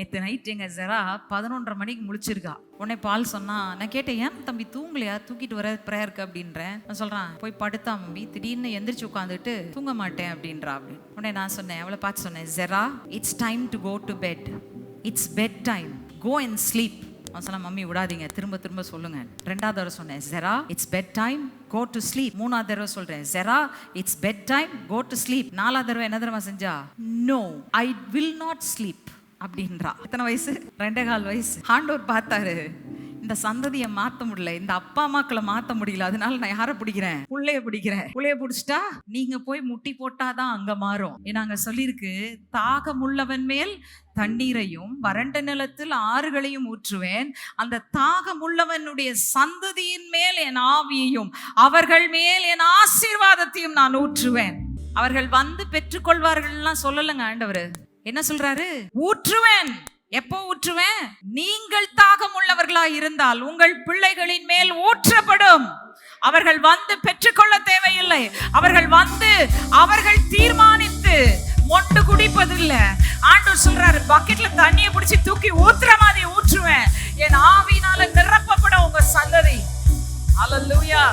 நேற்று நைட் எங்கள் ஜெரா 11:30 மணிக்கு முழிச்சிருக்கா. உடனே பால் சொன்னா, நான் கேட்டேன், ஏன் தம்பி தூங்கலையா, தூக்கிட்டு வர ப்ரேயருக்கு அப்படின்றேன். நான் சொல்கிறான், போய் படுத்தா மம்மி, திடீர்னு எந்திரிச்சு உட்காந்துட்டு தூங்க மாட்டேன் அப்படின்றா. அப்படின்னு உடனே நான் சொன்னேன், அவளை பார்த்து சொன்னேன், ஜெரா it's time to go to bed, it's bed time, go and sleep. அவன் சொன்னா, மம்மி விடாதீங்க, திரும்ப திரும்ப சொல்லுங்க. 2வது தடவை சொன்னேன், ஜெரா it's bed time, go to sleep. 3வது தடவை சொல்றேன், ஜெரா it's bed time, go to sleep. 4வது தடவை என்ன தடவை செஞ்சா, no I will not sleep அப்படின்றா. எத்தனை வயசு? 2.25 வயசு. ஆண்டவர் பார்த்தாரு, இந்த சந்ததியை மாத்த முடியல, இந்த அப்பா அம்மாக்களை மாத்த முடியல, அதனால நான் யாரை பிடிக்கிறேன், புள்ளைய பிடிக்கிறேன். புள்ளைய பிடிச்சிட்டா நீங்க போய் முட்டி போட்டாதான் அங்க மாறும். நாங்க சொல்லியிருக்கு, தாகமுள்ளவன் மேல் தண்ணீரையும் வறண்ட நிலத்தில் ஆறுகளையும் ஊற்றுவேன், அந்த தாகமுள்ளவனுடைய சந்ததியின் மேல் என் ஆவியையும் அவர்கள் மேல் என் ஆசீர்வாதத்தையும் நான் ஊற்றுவேன். அவர்கள் வந்து பெற்றுக்கொள்வார்கள் சொல்லலங்க ஆண்டவர். என்ன சொல்றாரு? ஊற்றுவேன். எப்போ ஊற்றுவேன்? நீங்கள் தாகம் உள்ளவர்களா இருந்தால் உங்கள் பிள்ளைகளின் மேல் ஊற்றப்படும். அவர்கள் வந்து பெற்றுக்கொள்ள தேவையில்லை. அவர்கள் வந்து அவர்கள் தீர்மானித்து மொண்டு குடிப்பதில்லை. ஆண்டவர் சொல்றாரு, பக்கெட்ல தண்ணியை பிடிச்சி தூக்கி ஊத்துற மாதிரி ஊற்றுவேன். என் ஆவியினால நிரப்பப்படும் உங்க சந்ததி. அல்லேலூயா.